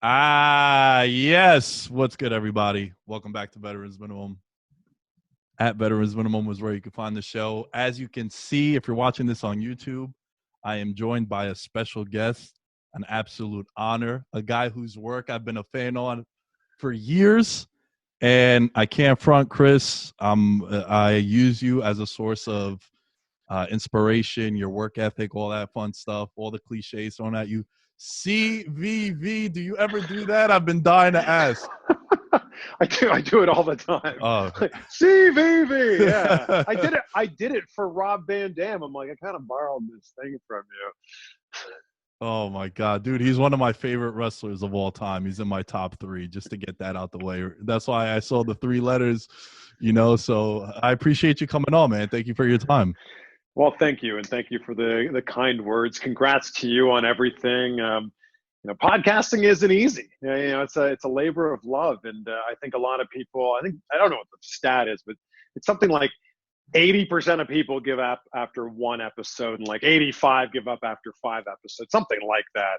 Yes. What's good, everybody? Welcome back to Veterans Minimum. At Veterans Minimum is where you can find the show. As you can see, if you're watching this on YouTube, I am joined by a special guest, an absolute honor, a guy whose work I've been a fan on for years. And I can't front, Chris. I use you as a source of inspiration, your work ethic, all that fun stuff, all the cliches thrown at you. CVV, do you ever do that? I've been dying to ask. I do it all the time. Oh. CVV, yeah. I did it for Rob Van Dam. I'm like, I kind of borrowed this thing from you. Oh my God, dude, he's one of my favorite wrestlers of all time. He's in my top three, just to get that out the way. That's why I saw the three letters, so I appreciate you coming on, man. Thank you for your time. Well, thank you, and thank you for the kind words. Congrats to you on everything. Podcasting isn't easy. It's a labor of love, and I think a lot of people. I don't know what the stat is, but it's something like 80% of people give up after one episode, and like 85 give up after 5 episodes, something like that.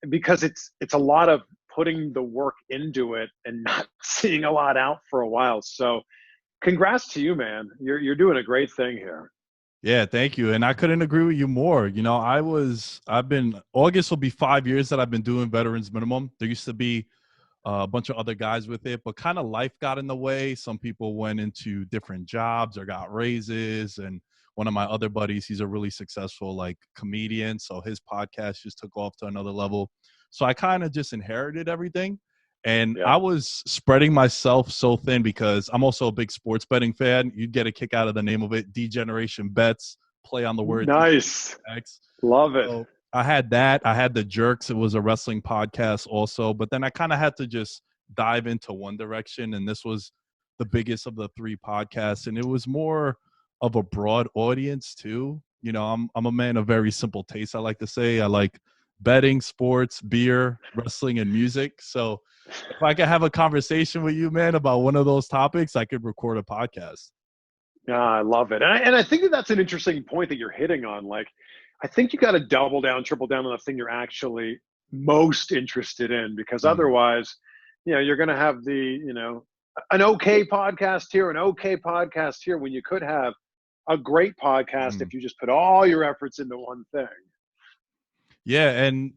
Because it's a lot of putting the work into it and not seeing a lot out for a while. So, congrats to you, man. You're doing a great thing here. Yeah, thank you. And I couldn't agree with you more. August will be 5 years that I've been doing Veterans Minimum. There used to be a bunch of other guys with it, but kind of life got in the way. Some people went into different jobs or got raises. And one of my other buddies, he's a really successful comedian. So his podcast just took off to another level. So I kind of just inherited everything. And Yeah. I was spreading myself so thin because I'm also a big sports betting fan. You'd get a kick out of the name of it, Degeneration Bets, play on the word. Nice. X. Love it. So I had that. I had the Jerks. It was a wrestling podcast also. But then I kind of had to just dive into one direction. And this was the biggest of the three podcasts. And it was more of a broad audience too. I'm a man of very simple taste, I like to say. I like betting, sports, beer, wrestling, and music. So if I could have a conversation with you, man, about one of those topics, I could record a podcast. Yeah, I love it. And I think that's an interesting point that you're hitting on. Like, I think you got to double down, triple down on the thing you're actually most interested in, because otherwise, you're going to have an okay podcast here, an okay podcast here, when you could have a great podcast if you just put all your efforts into one thing. Yeah, and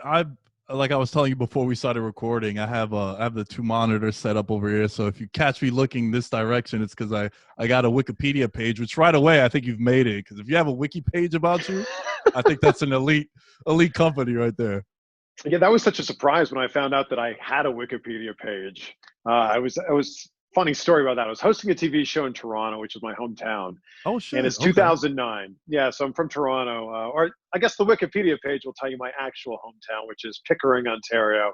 I like I was telling you before we started recording, I have the two monitors set up over here. So if you catch me looking this direction, it's because I got a Wikipedia page, which right away I think you've made it. Because if you have a wiki page about you, I think that's an elite company right there. Yeah, that was such a surprise when I found out that I had a Wikipedia page. I was funny story about that. I was hosting a TV show in Toronto, which is my hometown. Oh, shit. And it's 2009. Yeah, so I'm from Toronto. Or I guess the Wikipedia page will tell you my actual hometown, which is Pickering, Ontario,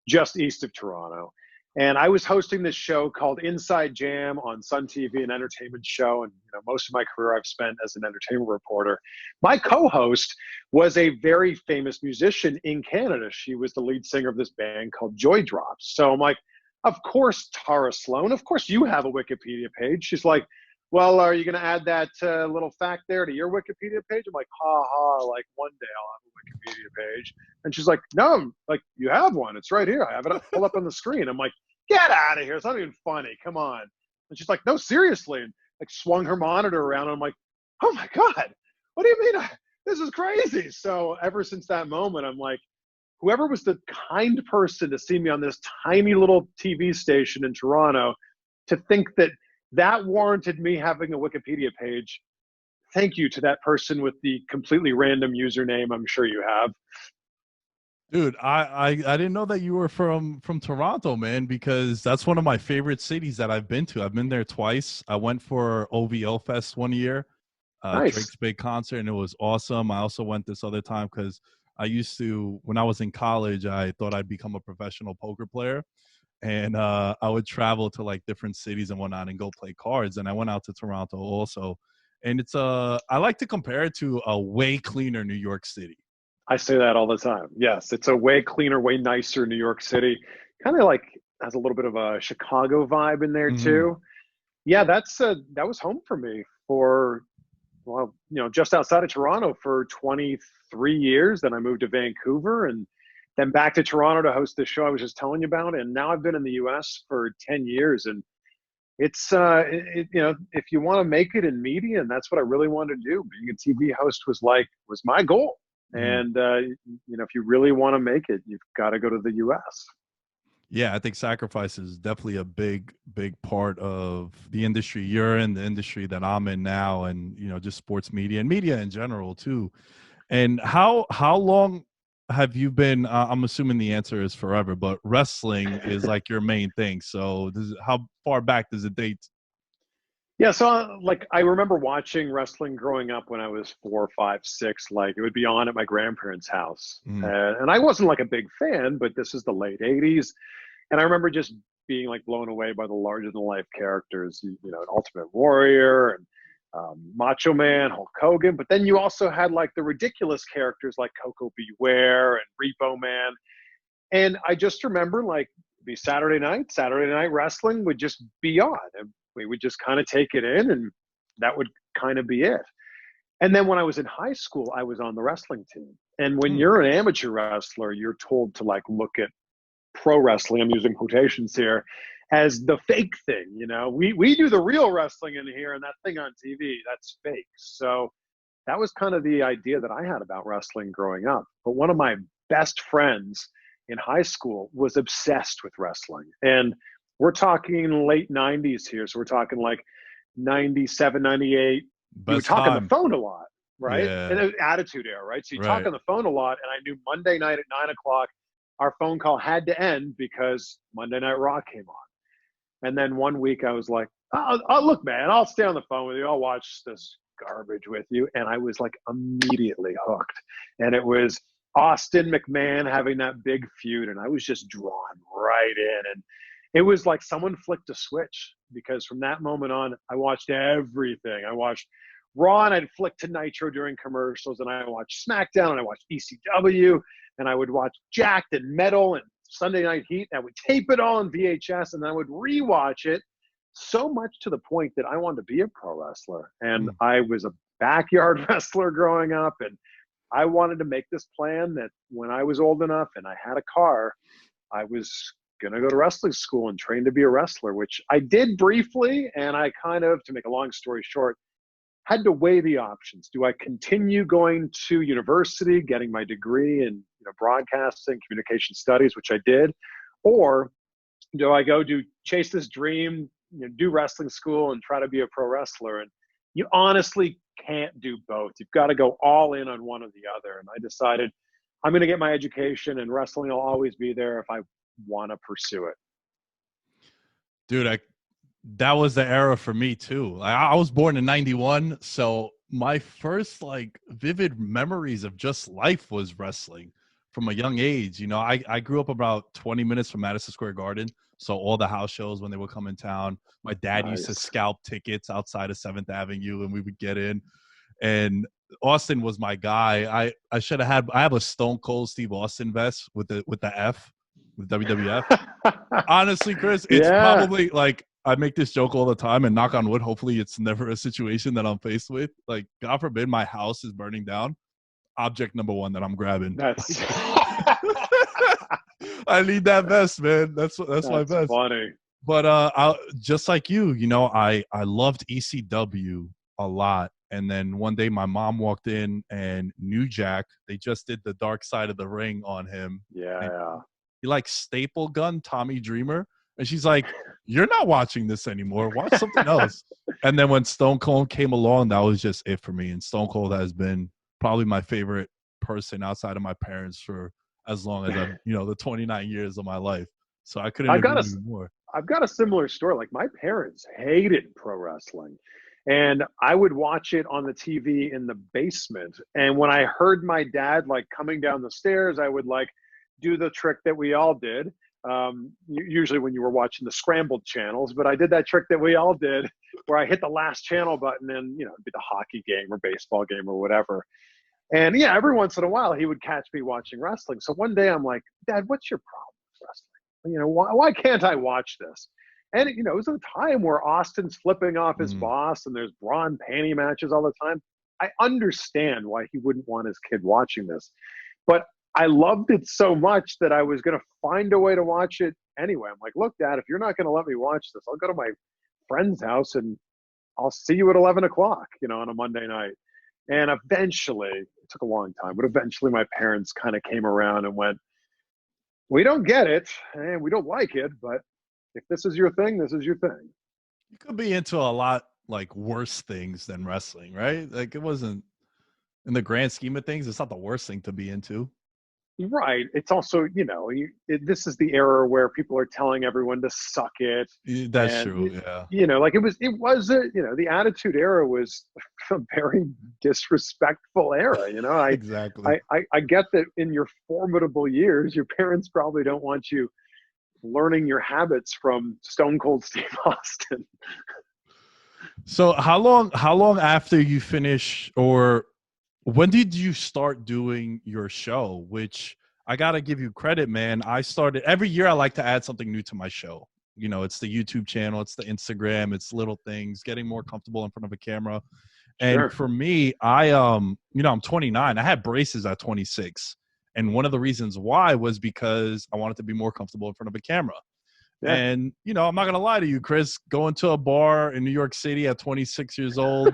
just east of Toronto. And I was hosting this show called Inside Jam on Sun TV, an entertainment show. And most of my career I've spent as an entertainment reporter. My co-host was a very famous musician in Canada. She was the lead singer of this band called Joy Drops. So I'm like, of course, Tara Sloan, of course you have a Wikipedia page. She's like, well, are you going to add that little fact there to your Wikipedia page? I'm like, ha ha, like one day I'll have a Wikipedia page. And she's like, no, like you have one. It's right here. I have it pulled up on the screen. I'm like, get out of here. It's not even funny. Come on. And she's like, no, seriously. And swung her monitor around. And I'm like, oh my God, what do you mean? This is crazy. So ever since that moment, I'm like, whoever was the kind person to see me on this tiny little TV station in Toronto, to think that warranted me having a Wikipedia page. Thank you to that person with the completely random username I'm sure you have. Dude, I didn't know that you were from Toronto, man, because that's one of my favorite cities that I've been to. I've been there twice. I went for OVO Fest one year, Nice. Drake's big concert, and it was awesome. I also went this other time because when I was in college, I thought I'd become a professional poker player. And I would travel to different cities and whatnot and go play cards. And I went out to Toronto also. And I like to compare it to a way cleaner New York City. I say that all the time. Yes, it's a way cleaner, way nicer New York City. Kind of has a little bit of a Chicago vibe in there too. Yeah, that was home for me for, just outside of Toronto for 23 years. Then I moved to Vancouver, and then back to Toronto to host this show I was just telling you about. And now I've been in the US for 10 years. And it's, if you want to make it in media, and that's what I really wanted to do, being a TV host was my goal. And, if you really want to make it, you've got to go to the US. Yeah, I think sacrifice is definitely a big part of the industry you're in, the industry that I'm in now, and just sports media and media in general too. And how long have you been? I'm assuming the answer is forever, but wrestling is like your main thing. So, how far back does it date? Yeah, so I remember watching wrestling growing up when I was 4, 5, 6. Like it would be on at my grandparents' house, and I wasn't like a big fan, but this is the late '80s, and I remember just being like blown away by the larger than life characters, Ultimate Warrior and Macho Man, Hulk Hogan. But then you also had like the ridiculous characters like Coco Beware and Repo Man, and I just remember like be Saturday night wrestling would just be on, and we would just kind of take it in, and that would kind of be it. And then when I was in high school, I was on the wrestling team. And when you're an amateur wrestler, you're told to like look at pro wrestling, I'm using quotations here, as the fake thing. We do the real wrestling in here, and that thing on TV, that's fake. So that was kind of the idea that I had about wrestling growing up. But one of my best friends in high school was obsessed with wrestling. And we're talking late 90s here. So we're talking like 97, 98. You would talk on the phone a lot, right? Yeah. And it was Attitude Era, right? So you talk on the phone a lot. And I knew Monday night at 9 o'clock, our phone call had to end because Monday Night Raw came on. And then one week I was like, oh, look, man, I'll stay on the phone with you. I'll watch this garbage with you. And I was like immediately hooked. And it was Austin McMahon having that big feud. And I was just drawn right in. And it was like someone flicked a switch, because from that moment on, I watched everything. I watched Raw, and I'd flick to Nitro during commercials, and I watched SmackDown, and I watched ECW, and I would watch Jacked and Metal and Sunday Night Heat. And I would tape it all on VHS, and then I would rewatch it, so much to the point that I wanted to be a pro wrestler. And I was a backyard wrestler growing up, and I wanted to make this plan that when I was old enough and I had a car, I was going to go to wrestling school and train to be a wrestler, which I did briefly. And I kind of, to make a long story short, had to weigh the options. Do I continue going to university, getting my degree in broadcasting, communication studies, which I did, or do I go chase this dream, do wrestling school and try to be a pro wrestler? And you honestly can't do both. You've got to go all in on one or the other. And I decided I'm going to get my education, and wrestling will always be there if I want to pursue it. Dude, that was the era for me too. I was born in 91, so my first like vivid memories of just life was wrestling from a young age. I grew up about 20 minutes from Madison Square Garden, so all the house shows when they would come in town, my dad used to scalp tickets outside of 7th Avenue, and we would get in. And Austin was my guy. I should have I have a Stone Cold Steve Austin vest with the F with WWF. Honestly, Chris, it's probably like, I make this joke all the time, and knock on wood, hopefully it's never a situation that I'm faced with. Like, God forbid my house is burning down. Object number one that I'm grabbing. That's I need that vest, man. That's my vest. Funny. But I just like you, I loved ECW a lot. And then one day my mom walked in and New Jack, they just did the Dark Side of the Ring on him. Yeah. He like staple gun Tommy Dreamer. And she's like, you're not watching this anymore. Watch something else. And then when Stone Cold came along, that was just it for me. And Stone Cold has been probably my favorite person outside of my parents for as long as I've, the 29 years of my life. So I couldn't agree more. I've got a similar story. Like, my parents hated pro wrestling, and I would watch it on the TV in the basement. And when I heard my dad like coming down the stairs, I would like do the trick that we all did. Usually when you were watching the scrambled channels, but I did that trick that we all did where I hit the last channel button, and it'd be the hockey game or baseball game or whatever. And every once in a while he would catch me watching wrestling. So one day I'm like, Dad, what's your problem with wrestling? Why can't I watch this? And it was a time where Austin's flipping off his boss, and there's bra and panty matches all the time. I understand why he wouldn't want his kid watching this, but I loved it so much that I was going to find a way to watch it anyway. I'm like, look, Dad, if you're not going to let me watch this, I'll go to my friend's house and I'll see you at 11 o'clock, on a Monday night. And eventually, it took a long time, but eventually my parents kind of came around and went, we don't get it and we don't like it, but if this is your thing, this is your thing. You could be into a lot like worse things than wrestling, right? Like it wasn't in the grand scheme of things, it's not the worst thing to be into. Right. It's also, this is the era where people are telling everyone to suck it. That's And, true. Yeah. like it was the Attitude Era was a very disrespectful era. Exactly. I get that in your formidable years, your parents probably don't want you learning your habits from Stone Cold Steve Austin. So how long after you finish, or when did you start doing your show? Which I gotta give you credit, man. I started every year. I like to add something new to my show. It's the YouTube channel, it's the Instagram, it's little things, getting more comfortable in front of a camera. And Sure. for me, I'm 29. I had braces at 26. And one of the reasons why was because I wanted to be more comfortable in front of a camera. Yeah. And, I'm not going to lie to you, Chris, going to a bar in New York City at 26 years old,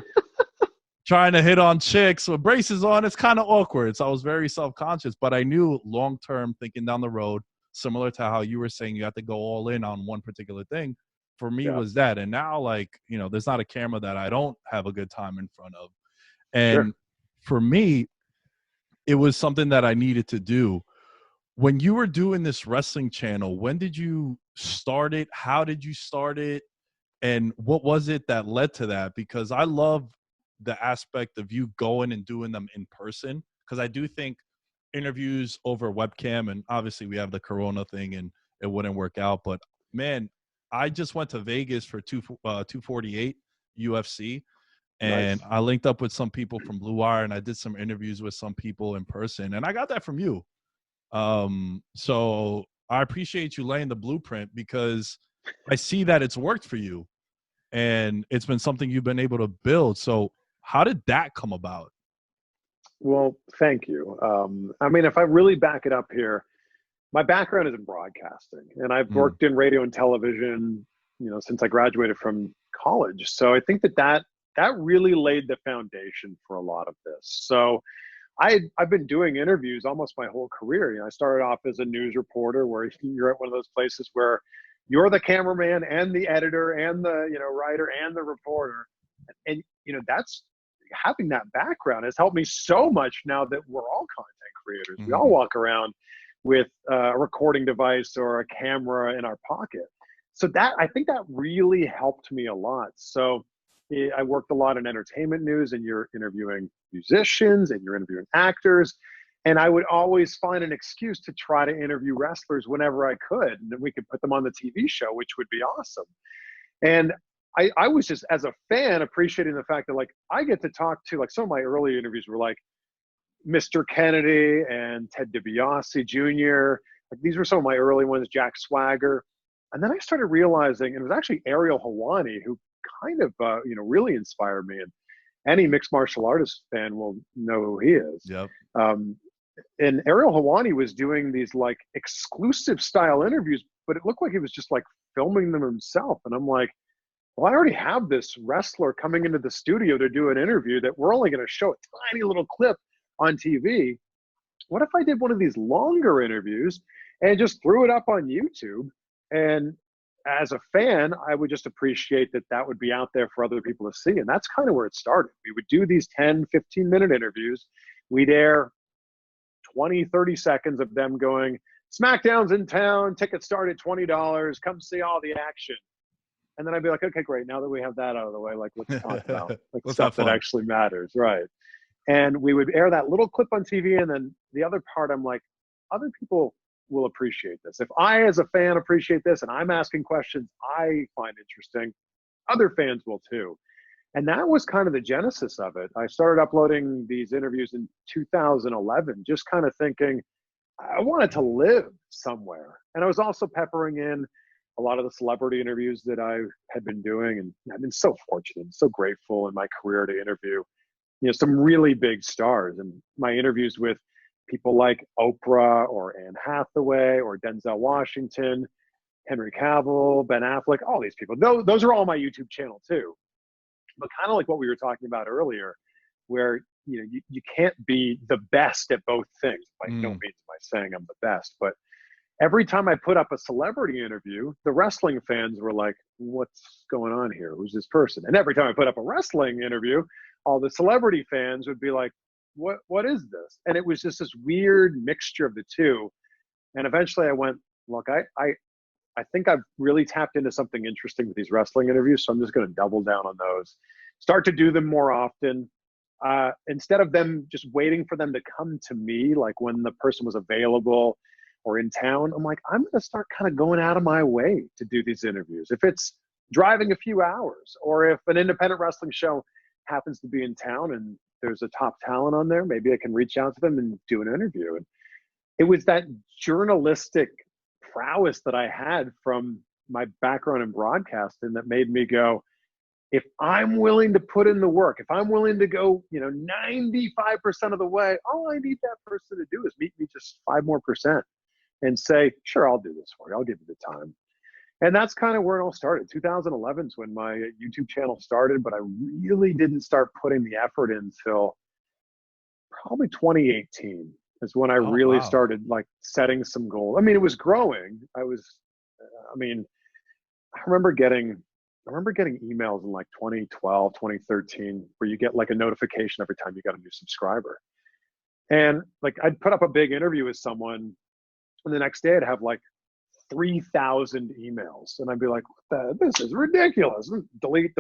trying to hit on chicks with braces on, it's kind of awkward. So I was very self-conscious, but I knew long-term, thinking down the road, similar to how you were saying you have to go all in on one particular thing, for me Yeah. was that. And now, there's not a camera that I don't have a good time in front of. Sure. And for me, it was something that I needed to do. When you were doing this wrestling channel, when did you start it? How did you start it? And what was it that led to that? Because I love the aspect of you going and doing them in person. Because I do think interviews over webcam, and obviously we have the Corona thing and it wouldn't work out. But man, I just went to Vegas for 248 UFC. And Nice. I linked up with some people from Blue Wire, and I did some interviews with some people in person. And I got that from you. So I appreciate you laying the blueprint, because I see that it's worked for you and it's been something you've been able to build. So how did that come about? Well, thank you. I mean, if I really back it up here, my background is in broadcasting, and I've Mm, worked in radio and television, since I graduated from college. So I think that really laid the foundation for a lot of this. So I've been doing interviews almost my whole career. I started off as a news reporter, where you're at one of those places where you're the cameraman and the editor and the writer and the reporter, and that's having that background has helped me so much now that we're all content creators. We all mhm. walk around with a recording device or a camera in our pocket. So I think that really helped me a lot. So I worked a lot in entertainment news, and you're interviewing musicians and you're interviewing actors. And I would always find an excuse to try to interview wrestlers whenever I could. And then we could put them on the TV show, which would be awesome. And I was just, as a fan, appreciating the fact that I get to talk to, some of my early interviews were Mr. Kennedy and Ted DiBiase Jr. These were some of my early ones, Jack Swagger. And then I started realizing, and it was actually Ariel Helwani who kind of, really inspired me. And any mixed martial artist fan will know who he is. Yep. And Ariel Helwani was doing these exclusive style interviews, but it looked like he was just filming them himself. And I'm like, well, I already have this wrestler coming into the studio to do an interview that we're only going to show a tiny little clip on TV. What if I did one of these longer interviews and just threw it up on YouTube? And as a fan, I would just appreciate that would be out there for other people to see. And that's kind of where it started. We would do these 10, 15-minute interviews. We'd air 20, 30 seconds of them going, SmackDown's in town, tickets start at $20, come see all the action. And then I'd be like, okay, great. Now that we have that out of the way, let's talk about Let's stuff have that fun. actually matters. Right. And we would air that little clip on TV. And then the other part, I'm like, other people will appreciate this. If I, as a fan, appreciate this and I'm asking questions I find interesting, other fans will too. And that was kind of the genesis of it. I started uploading these interviews in 2011, just kind of thinking I wanted to live somewhere. And I was also peppering in a lot of the celebrity interviews that I had been doing. And I've been so fortunate, so grateful in my career to interview, some really big stars. And my interviews with people like Oprah or Anne Hathaway or Denzel Washington, Henry Cavill, Ben Affleck, all these people. Those are all my YouTube channel too. But kind of like what we were talking about earlier, where you can't be the best at both things. By no means am I saying I'm the best, but every time I put up a celebrity interview, the wrestling fans were like, what's going on here? Who's this person? And every time I put up a wrestling interview, all the celebrity fans would be like, what is this? And it was just this weird mixture of the two. And eventually I went, look, I think I've really tapped into something interesting with these wrestling interviews, so I'm just going to double down on those. Start to do them more often. Instead of them just waiting for them to come to me, like when the person was available or in town, I'm like, I'm going to start kind of going out of my way to do these interviews. If it's driving a few hours, or if an independent wrestling show happens to be in town and there's a top talent on there, maybe I can reach out to them and do an interview. And it was that journalistic prowess that I had from my background in broadcasting that made me go, if I'm willing to put in the work, if I'm willing to go, 95% of the way, all I need that person to do is meet me just 5% more and say, sure, I'll do this for you. I'll give you the time. And that's kind of where it all started. 2011 is when my YouTube channel started, but I really didn't start putting the effort in until probably 2018 is when I really started like setting some goals. I mean, it was growing. I remember getting emails in like 2012, 2013, where you get like a notification every time you got a new subscriber. And like I'd put up a big interview with someone, and the next day I'd have like 3,000 emails. And I'd be like, this is ridiculous. Delete.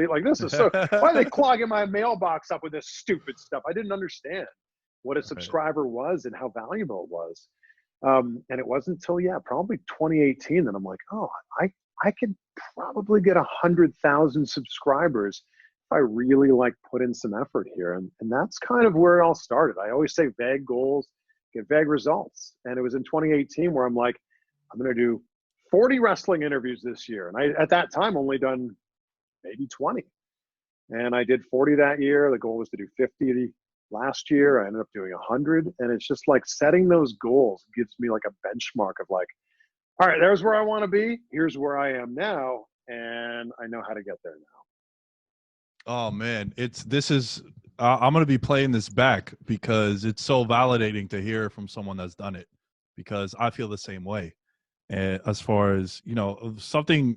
Like, this is so, why are they clogging my mailbox up with this stupid stuff? I didn't understand what a subscriber was and how valuable it was. And it wasn't until, probably 2018 that I'm like, oh, I could probably get 100,000 subscribers if I really like put in some effort here. And that's kind of where it all started. I always say vague goals, get vague results. And it was in 2018 where I'm like, I'm going to do 40 wrestling interviews this year. And I, at that time, only done maybe 20. And I did 40 that year. The goal was to do 50 last year. I ended up doing 100. And it's just like setting those goals gives me like a benchmark of like, all right, there's where I want to be. Here's where I am now. And I know how to get there now. Oh man, I'm going to be playing this back because it's so validating to hear from someone that's done it, because I feel the same way. And as far as, something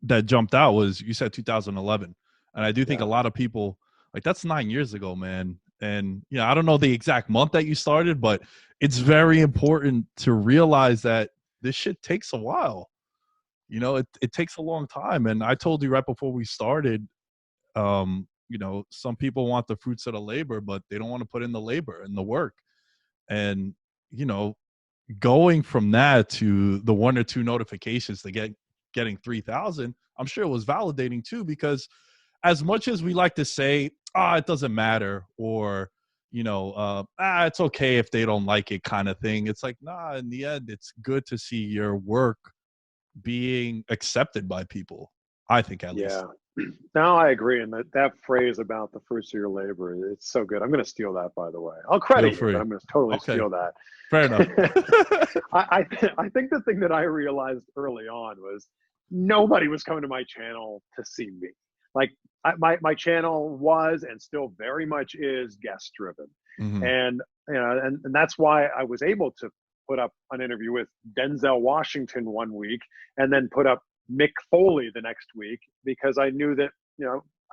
that jumped out was, you said 2011. And I do think a lot of people, like, that's 9 years ago, man. And, I don't know the exact month that you started, but it's very important to realize that this shit takes a while. It takes a long time. And I told you right before we started, some people want the fruits of the labor, but they don't want to put in the labor and the work. And, going from that to the 1 or 2 notifications to getting 3,000, I'm sure it was validating too, because as much as we like to say, it doesn't matter, or, it's okay if they don't like it kind of thing. It's like, nah, in the end, it's good to see your work being accepted by people, I think, at least. No, I agree. And that phrase about the fruits of your labor, it's so good. I'm going to steal that, by the way. I'll credit you, but I'm going to totally steal that. Fair enough. I think the thing that I realized early on was nobody was coming to my channel to see me. Like my channel was and still very much is guest driven. Mm-hmm. And, and that's why I was able to put up an interview with Denzel Washington one week and then put up Mick Foley the next week, because I knew that,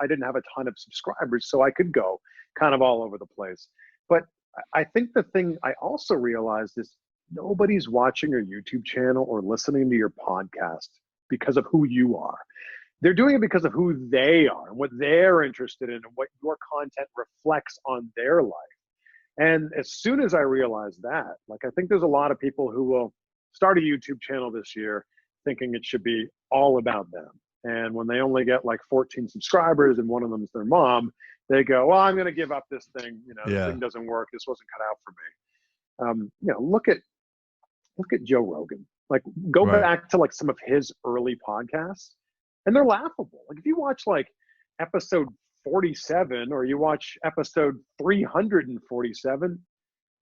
I didn't have a ton of subscribers, so I could go kind of all over the place. But I think the thing I also realized is nobody's watching your YouTube channel or listening to your podcast because of who you are. They're doing it because of who they are and what they're interested in and what your content reflects on their life. And as soon as I realized that, like, I think there's a lot of people who will start a YouTube channel this year thinking it should be all about them. And when they only get like 14 subscribers and one of them is their mom, they go, well, I'm going to give up this thing. This thing doesn't work. This wasn't cut out for me. Look at Joe Rogan. Like, go back to like some of his early podcasts, and they're laughable. Like, if you watch like episode 47 or you watch episode 347,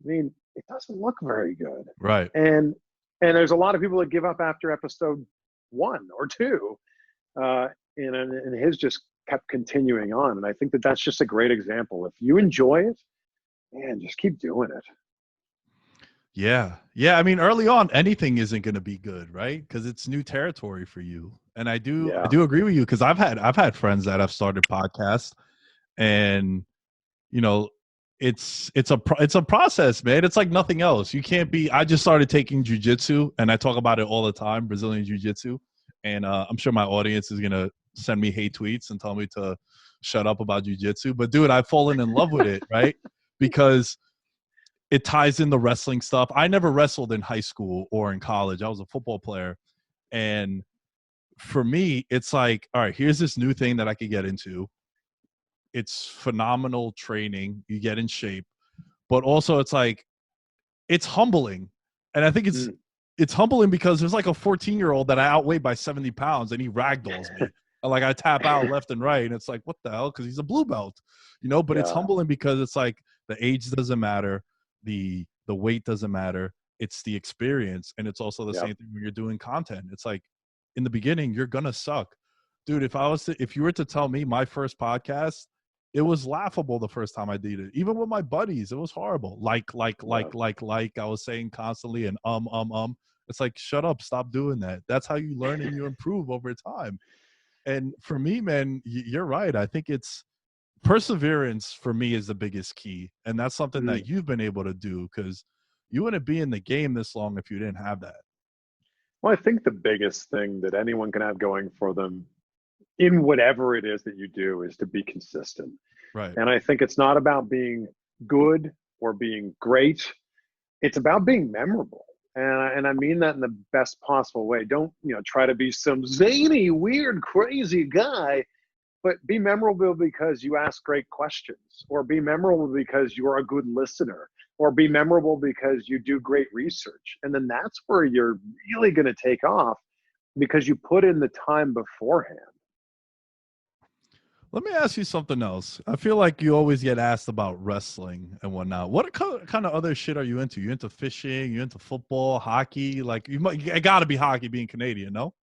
I mean, it doesn't look very good. Right. And there's a lot of people that give up after episode 1 or 2, and his just kept continuing on. And I think that that's just a great example. If you enjoy it, man, just keep doing it. Yeah. Yeah. I mean, early on, anything isn't going to be good, right? Because it's new territory for you. And I do agree with you, because I've had friends that have started podcasts, and you know, it's a process, man. It's like nothing else. You can't be. I just started taking jujitsu, and I talk about it all the time, Brazilian jiu-jitsu, and I'm sure my audience is gonna send me hate tweets and tell me to shut up about jiu-jitsu. But dude, I've fallen in love with it, right? Because it ties in the wrestling stuff. I never wrestled in high school or in college. I was a football player. And for me, it's like, all right, here's this new thing that I could get into. It's phenomenal training. You get in shape. But also it's like, it's humbling. And I think it's humbling because there's like a 14-year-old that I outweigh by 70 pounds, and he ragdolls me. And like I tap out left and right, and it's like, what the hell? Because he's a blue belt, but it's humbling because it's like the age doesn't matter. The weight doesn't matter. It's the experience. And it's also the same thing when you're doing content. It's like, in the beginning, you're gonna suck. Dude, if you were to tell me my first podcast, it was laughable the first time I did it. Even with my buddies, it was horrible. Like I was saying constantly, and It's like, shut up, stop doing that. That's how you learn and you improve over time. And for me, man, you're right. I think it's perseverance for me is the biggest key. And that's something that you've been able to do, because you wouldn't be in the game this long if you didn't have that. Well, I think the biggest thing that anyone can have going for them in whatever it is that you do is to be consistent. Right. And I think it's not about being good or being great. It's about being memorable. And I mean that in the best possible way. Don't, try to be some zany, weird, crazy guy, but be memorable because you ask great questions, or be memorable because you're a good listener, or be memorable because you do great research. And then that's where you're really going to take off, because you put in the time beforehand. Let me ask you something else. I feel like you always get asked about wrestling and whatnot. What kind of other shit are you into? You into fishing? You into football, hockey? Like, it got to be hockey, being Canadian, no?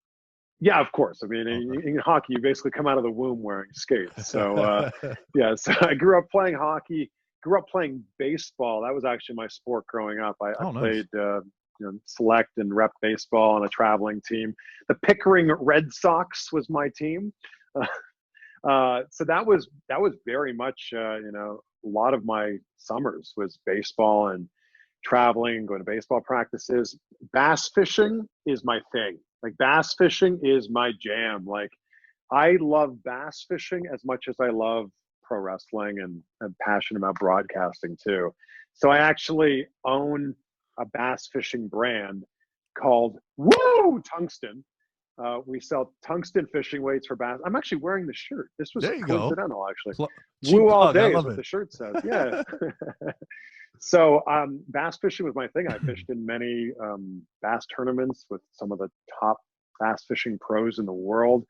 Yeah, of course. I mean, in hockey, you basically come out of the womb wearing skates. So, yeah. So I grew up playing hockey. Grew up playing baseball. That was actually my sport growing up. I played select and rep baseball on a traveling team. The Pickering Red Sox was my team. So that was very much a lot of my summers was baseball and traveling, going to baseball practices. Bass fishing is my thing. Like, bass fishing is my jam. Like, I love bass fishing as much as I love pro wrestling, and I'm passionate about broadcasting too. So I actually own a bass fishing brand called Tungsten. We sell tungsten fishing weights for bass. I'm actually wearing the shirt. This was coincidental, actually. Woo all day is what the shirt says. Yeah. So bass fishing was my thing. I fished in many bass tournaments with some of the top bass fishing pros in the world.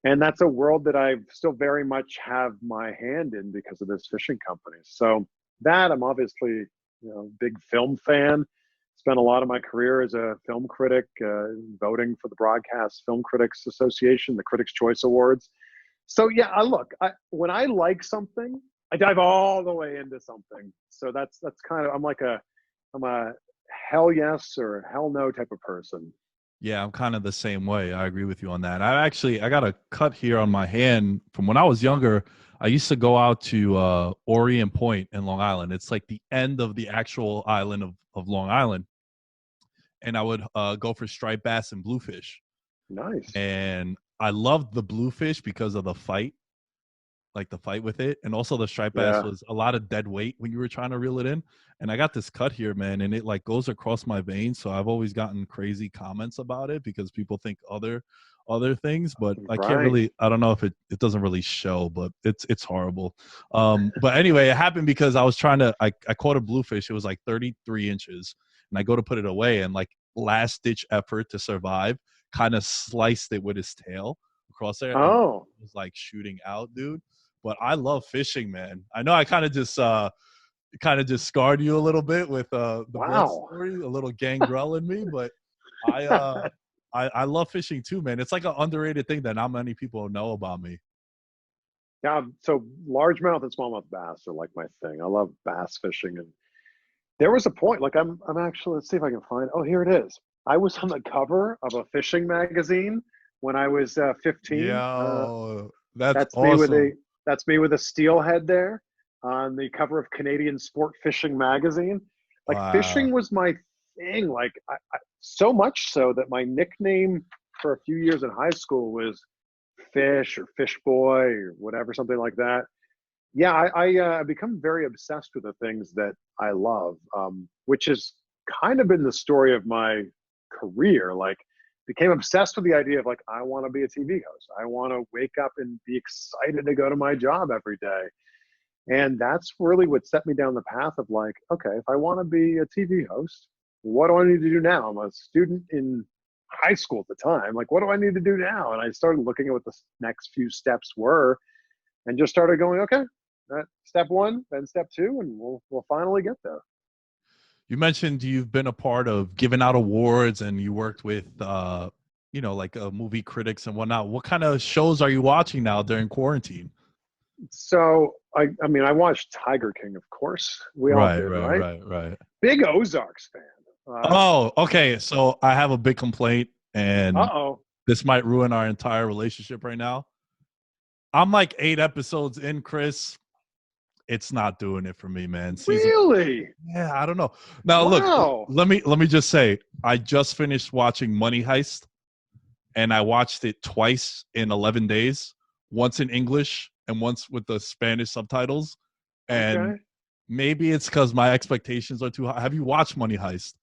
And that's a world that I still very much have my hand in because of this fishing company. So that, I'm obviously big film fan. Spent a lot of my career as a film critic, voting for the Broadcast Film Critics Association, the Critics' Choice Awards. So yeah, when I like something, I dive all the way into something. So that's kind of, I'm a hell yes or hell no type of person. Yeah, I'm kind of the same way. I agree with you on that. I got a cut here on my hand from when I was younger. I used to go out to Orient Point in Long Island. It's like the end of the actual island of Long Island. And I would go for striped bass and bluefish. Nice. And I loved the bluefish because of the fight with it. And also the striped bass was a lot of dead weight when you were trying to reel it in. And I got this cut here, man, and it like goes across my veins. So I've always gotten crazy comments about it because people think other things, but I can't really, I don't know if it doesn't really show, but it's horrible. But anyway, it happened because I was I caught a bluefish. It was like 33 inches. And I go to put it away, and like last ditch effort to survive, kind of sliced it with his tail across there. Oh, and it was like shooting out, dude. But I love fishing, man. I know I kind of just kind of just scarred you a little bit with the blood Wow. story, a little gangrel in me. But I uh I love fishing too, man. It's like an underrated thing that not many people know about me. Yeah, so largemouth and smallmouth bass are like my thing. I love bass fishing, and there was a point. Like I'm actually. Let's see if I can find. Oh, here it is. I was on the cover of a fishing magazine when I was 15. Yo, that's That's me with a awesome. that's me with a steelhead there on the cover of Canadian Sport Fishing magazine. Like Wow. fishing was my thing. Like so much so that my nickname for a few years in high school was Fish or Fish Boy or whatever, something like that. Yeah, I become very obsessed with the things that I love, which has kind of been the story of my career. Like, became obsessed with the idea of like, I want to be a TV host. I want to wake up and be excited to go to my job every day. And that's really what set me down the path of like, okay, if I want to be a TV host, what do I need to do now? I'm a student in high school at the time. Like, what do I need to do now? And I started looking at what the next few steps were, and just started going, okay, step one, then step two, and we'll finally get there. You mentioned you've been a part of giving out awards and you worked with like movie critics and whatnot. What kind of shows are you watching now during quarantine? So I mean, I watched Tiger King, of course. We all Right, did, right, right? right, right. Big Ozarks fan. Oh, okay. So I have a big complaint, and Oh, this might ruin our entire relationship right now. I'm like 8 episodes in, Chris. It's not doing it for me, man. really? Yeah, I don't know. Now, look, Wow. let me just say, I just finished watching Money Heist, and I watched it twice in 11 days, once in English and once with the Spanish subtitles. And Okay. maybe it's because my expectations are too high. Have you watched Money Heist?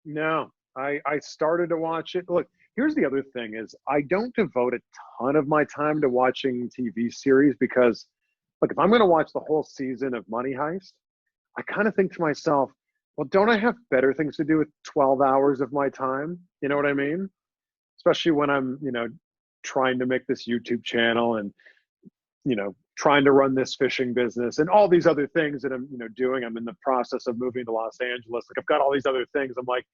No, I started to watch it. Look, here's the other thing: is I don't devote a ton of my time to watching TV series because, look, if I'm going to watch the whole season of Money Heist, I kind of think to myself, well, don't I have better things to do with 12 hours of my time? You know what I mean? Especially when I'm, trying to make this YouTube channel and, trying to run this fishing business and all these other things that I'm, doing. I'm in the process of moving to Los Angeles. Like I've got all these other things. I'm like,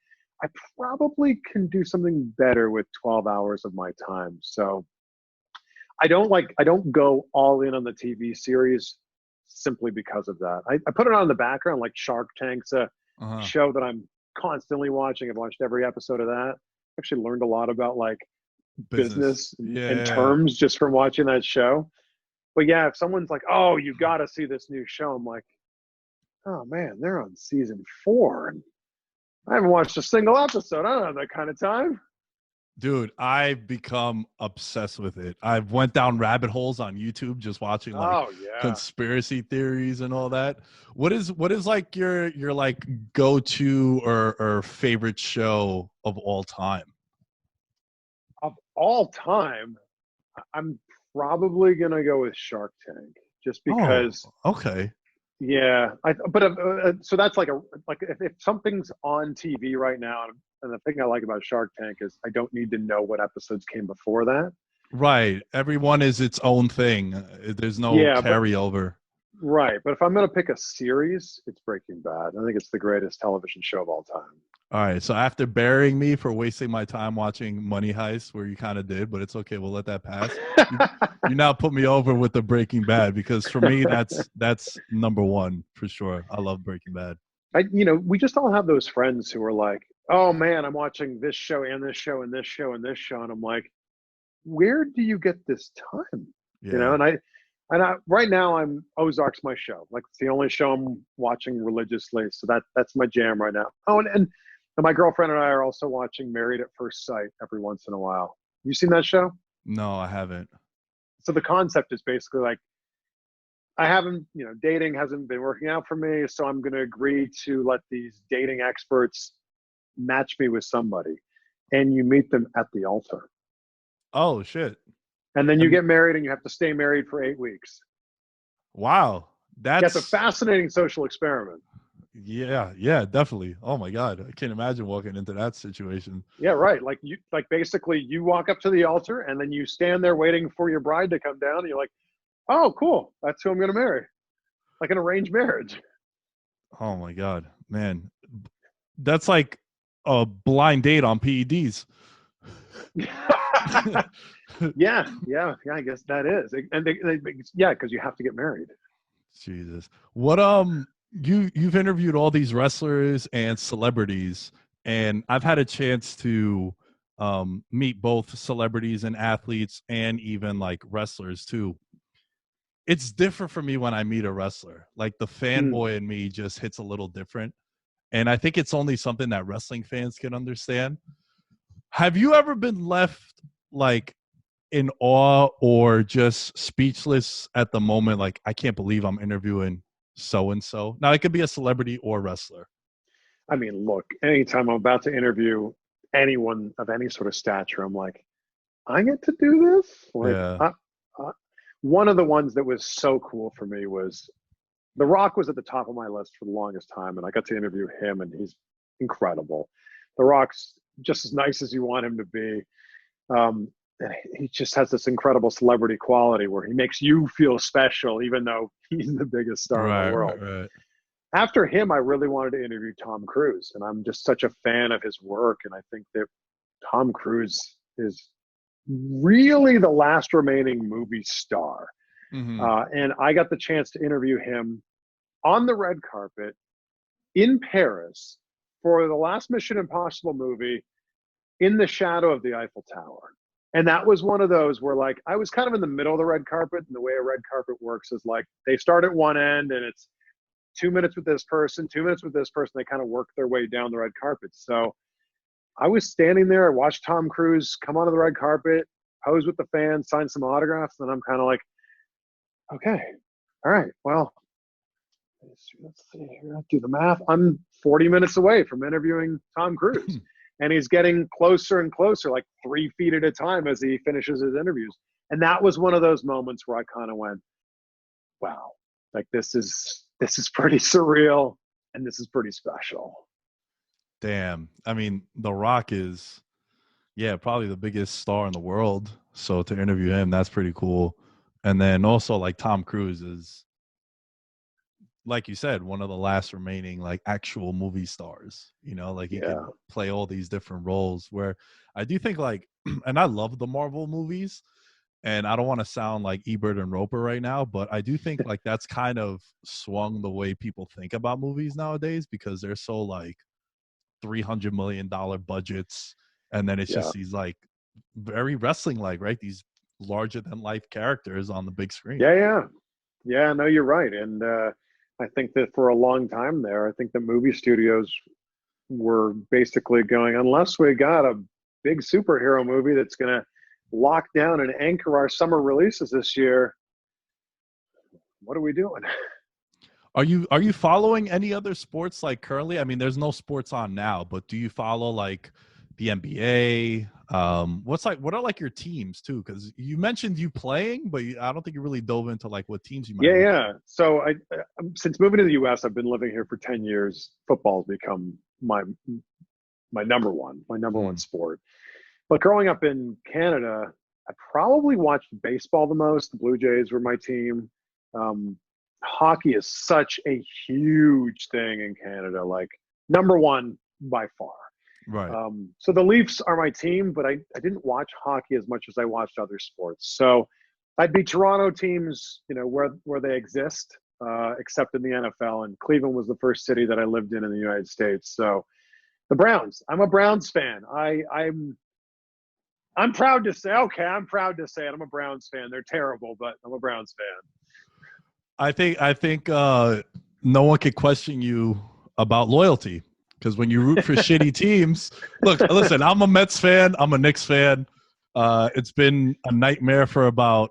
I probably can do something better with 12 hours of my time. So I don't go all in on the TV series simply because of that. I put it on in the background, like Shark Tank's a Uh-huh. show that I'm constantly watching. I've watched every episode of that. Actually learned a lot about like Business. business and Yeah. terms just from watching that show. But yeah, if someone's like, "Oh, you got to see this new show," I'm like, "Oh man, they're on season 4, and I haven't watched a single episode. I don't have that kind of time." Dude, I've become obsessed with it. I've went down rabbit holes on YouTube just watching like Oh yeah. conspiracy theories and all that. What is like your like go-to or favorite show of all time? Of all time, I'm probably gonna go with Shark Tank, just Oh, because. okay. Yeah, so that's like if something's on TV right now, and the thing I like about Shark Tank is I don't need to know what episodes came before that. Right. Everyone is its own thing. There's no Yeah, but carryover. right. But if I'm gonna pick a series, it's Breaking Bad. I think it's the greatest television show of all time. All right. So after burying me for wasting my time watching Money Heist, where you kind of did, but it's okay. We'll let that pass. You, you now put me over with the Breaking Bad because for me that's number one for sure. I love Breaking Bad. We just all have those friends who are like, "Oh man, I'm watching this show and this show and this show and this show," and I'm like, "Where do you get this time?" You know, Yeah. and I right now I'm Ozark's my show. Like it's the only show I'm watching religiously, so that's my jam right now. Oh, and my girlfriend and I are also watching Married at First Sight every once in a while. You seen that show? No, I haven't. So the concept is basically like I haven't, dating hasn't been working out for me, so I'm going to agree to let these dating experts match me with somebody, and you meet them at the altar, Oh shit. and then you And get married, and you have to stay married for 8 weeks. wow. Yeah, it's a That's fascinating social experiment. yeah, yeah, definitely. Oh my god. I can't imagine walking into that situation. Yeah, right. Like basically you walk up to the altar and then you stand there waiting for your bride to come down and you're like, "Oh, cool. That's who I'm going to marry." Like an arranged marriage. Oh my God, man. That's like a blind date on PEDs. Yeah. I guess that is, and yeah, because you have to get married. Jesus. What you've interviewed all these wrestlers and celebrities, and I've had a chance to meet both celebrities and athletes and even like wrestlers too. It's different for me when I meet a wrestler. Like the Mm. fanboy in me just hits a little different. And I think it's only something that wrestling fans can understand. Have you ever been left like in awe or just speechless at the moment? Like, I can't believe I'm interviewing so and so. Now, it could be a celebrity or wrestler. I mean, look, anytime I'm about to interview anyone of any sort of stature, I'm like, I get to do this. Like, Yeah. one of the ones that was so cool for me was The Rock was at the top of my list for the longest time, and I got to interview him, and he's incredible. The Rock's just as nice as you want him to be. Um, and he just has this incredible celebrity quality where he makes you feel special, even though he's the biggest star in the Right, world. right, right. After him, I really wanted to interview Tom Cruise, and I'm just such a fan of his work. And I think that Tom Cruise is really the last remaining movie star. Mm-hmm. And I got the chance to interview him on the red carpet in Paris for the last Mission Impossible movie in the shadow of the Eiffel Tower. And that was one of those where, like, I was kind of in the middle of the red carpet. And the way a red carpet works is like they start at one end and it's 2 minutes with this person, 2 minutes with this person. They kind of work their way down the red carpet. So I was standing there. I watched Tom Cruise come onto the red carpet, pose with the fans, sign some autographs. And I'm kind of like, okay, all right, well, let's see here. I'll do the math. I'm 40 minutes away from interviewing Tom Cruise. And he's getting closer and closer, like 3 feet at a time as he finishes his interviews. And that was one of those moments where I kind of went, wow, like this is pretty surreal and this is pretty special. Damn. I mean, The Rock is, yeah, probably the biggest star in the world. So to interview him, that's pretty cool. And then also, like, Tom Cruise is, like you said, one of the last remaining like actual movie stars. Like he Yeah. could play all these different roles. Where I do think like, and I love the Marvel movies, and I don't want to sound like Ebert and Roper right now, but I do think like that's kind of swung the way people think about movies nowadays because they're so like $300 million budgets, and then it's Yeah. just these like very wrestling like, right, these larger than life characters on the big screen. Yeah, no, you're right. And I think that for a long time there, I think the movie studios were basically going, unless we got a big superhero movie that's going to lock down and anchor our summer releases this year, what are we doing? Are you following any other sports like currently? I mean, there's no sports on now, but do you follow like the NBA? What are like your teams too? Because you mentioned you playing, but I don't think you really dove into like what teams you might root for. Yeah. So since moving to the U.S., I've been living here for 10 years. Football's become my number one Hmm. sport. But growing up in Canada, I probably watched baseball the most. The Blue Jays were my team. Um, Hockey is such a huge thing in Canada, like number one by far. Right. So the Leafs are my team, but I didn't watch hockey as much as I watched other sports. So I'd be Toronto teams, where they exist, except in the NFL. And Cleveland was the first city that I lived in the United States. So the Browns. I'm a Browns fan. I'm proud to say. Okay, I'm proud to say it. I'm a Browns fan. They're terrible, but I'm a Browns fan. I think no one could question you about loyalty because when you root for shitty teams, look, listen, I'm a Mets fan, I'm a Knicks fan. It's been a nightmare for about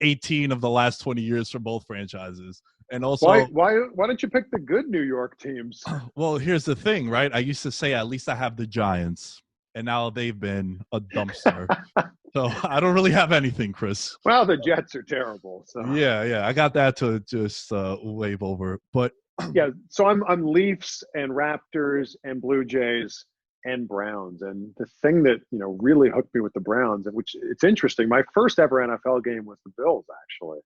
18 of the last 20 years for both franchises. And Why also, why don't you pick the good New York teams? well, here's the thing, right? I used to say at least I have the Giants, and now they've been a dumpster. So I don't really have anything, Chris. Well, the Jets are terrible. So Yeah, I got that to just wave over. But yeah, so I'm Leafs and Raptors and Blue Jays and Browns. And the thing that really hooked me with the Browns, and which it's interesting, my first ever NFL game was the Bills, actually.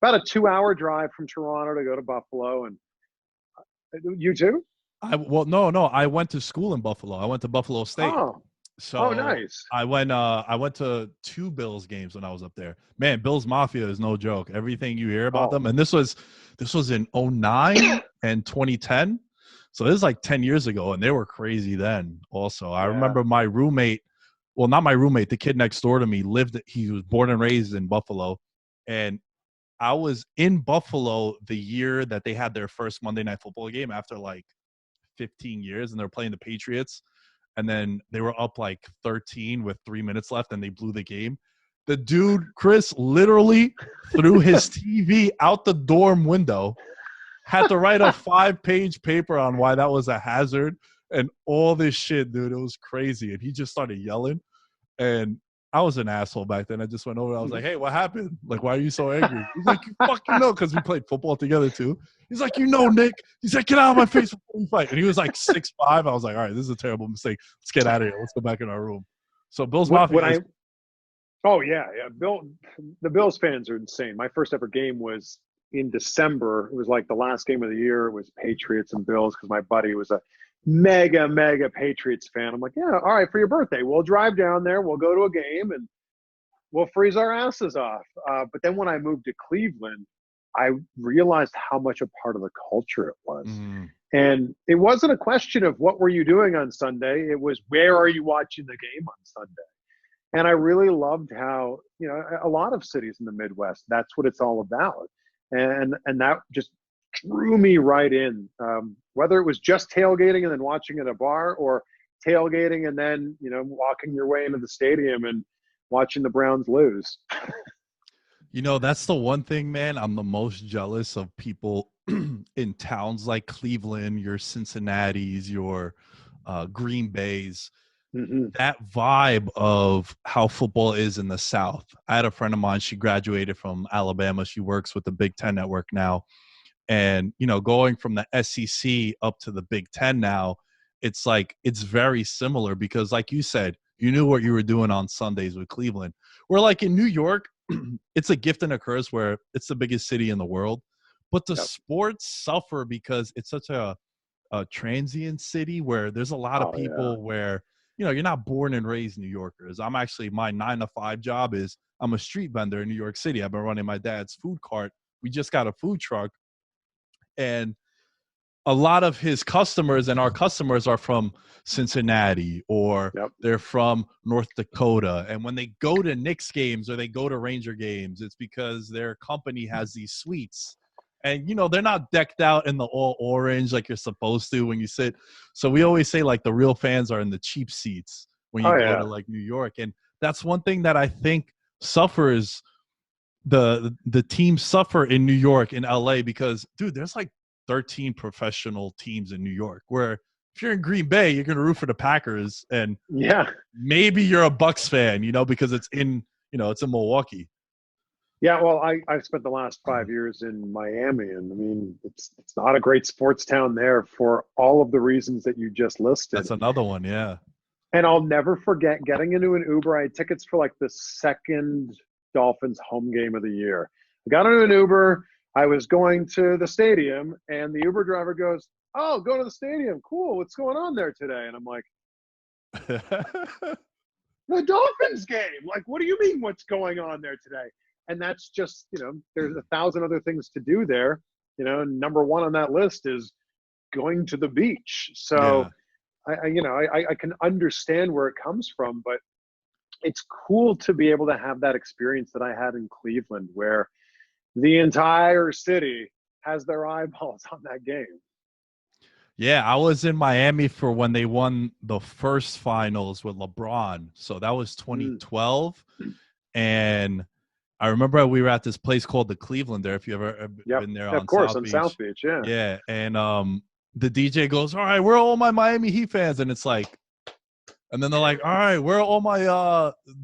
About a 2-hour drive from Toronto to go to Buffalo, and You too? No. I went to school in Buffalo. I went to Buffalo State. Oh, oh, So nice. I went to 2 Bills games when I was up there. Man, Bills Mafia is no joke. Everything you hear about Oh, them, and this was in 09 and 2010. So this is like 10 years ago, and they were crazy then also. I yeah. remember my roommate, well, not my roommate, the kid next door to me he was born and raised in Buffalo. And I was in Buffalo the year that they had their first Monday Night Football game after like 15 years, and they're playing the Patriots. And then they were up like 13 with 3 minutes left, and they blew the game. The dude, Chris, literally threw his TV out the dorm window, had to write a 5-page paper on why that was a hazard and all this shit, dude. It was crazy. And he just started yelling. And I was an asshole back then. I just went over. I was like, "Hey, what happened? Like, why are you so angry?" He's like, "You fucking know," because we played football together too. He's like, "You know, Nick." He's like, "Get out of my face before we fight." And he was like 6'5". I was like, "All right, this is a terrible mistake. Let's get out of here. Let's go back in our room." So Bills Mafia. Oh yeah. The Bills fans are insane. My first ever game was in December. It was like the last game of the year. It was Patriots and Bills because my buddy was a mega Patriots fan. I'm like, yeah, all right, for your birthday, we'll drive down there, we'll go to a game, and we'll freeze our asses off. But then when I moved to Cleveland, I realized how much a part of the culture it was. Mm. And it wasn't a question of what were you doing on Sunday. It was where are you watching the game on Sunday? And I really loved how, a lot of cities in the Midwest, that's what it's all about. And that just drew me right in, whether it was just tailgating and then watching at a bar, or tailgating and then, walking your way into the stadium and watching the Browns lose. That's the one thing, man. I'm the most jealous of people in towns like Cleveland, your Cincinnati's, your Green Bay's. Mm-hmm. That vibe of how football is in the South. I had a friend of mine, she graduated from Alabama. She works with the Big Ten Network now. And, going from the SEC up to the Big Ten now, it's very similar because, like you said, you knew what you were doing on Sundays with Cleveland. Where, like in New York, it's a gift and a curse where it's the biggest city in the world. But the sports suffer because it's such a transient city where there's a lot of people where – you're not born and raised New Yorkers. I'm actually, my 9-to-5 job is I'm a street vendor in New York City. I've been running my dad's food cart. We just got a food truck. And a lot of his customers and our customers are from Cincinnati or they're from North Dakota. And when they go to Knicks games or they go to Ranger games, it's because their company has these suites. And, they're not decked out in the all orange like you're supposed to when you sit. So we always say, like, the real fans are in the cheap seats when you go to, like, New York. And that's one thing that I think suffers. The teams suffer in New York and LA because, dude, there's like 13 professional teams in New York, where if you're in Green Bay, you're going to root for the Packers. And maybe you're a Bucks fan, because it's in Milwaukee. Yeah, well, I've spent the last 5 years in Miami, and I mean, it's not a great sports town there for all of the reasons that you just listed. That's another one, yeah. And I'll never forget getting into an Uber. I had tickets for like the second Dolphins home game of the year. I got into an Uber. I was going to the stadium, and the Uber driver goes, "Oh, go to the stadium. Cool. What's going on there today?" And I'm like, "The Dolphins game. Like, what do you mean what's going on there today?" And that's just, there's 1,000 other things to do there. Number one on that list is going to the beach. So, I can understand where it comes from, but it's cool to be able to have that experience that I had in Cleveland, where the entire city has their eyeballs on that game. Yeah, I was in Miami for when they won the first finals with LeBron. So that was 2012. And I remember we were at this place called the Cleveland there, if you ever been there on South Beach. Yeah. Yeah. And the DJ goes, "All right, where are all my Miami Heat fans?" And it's like, and then they're like, "All right, where are all my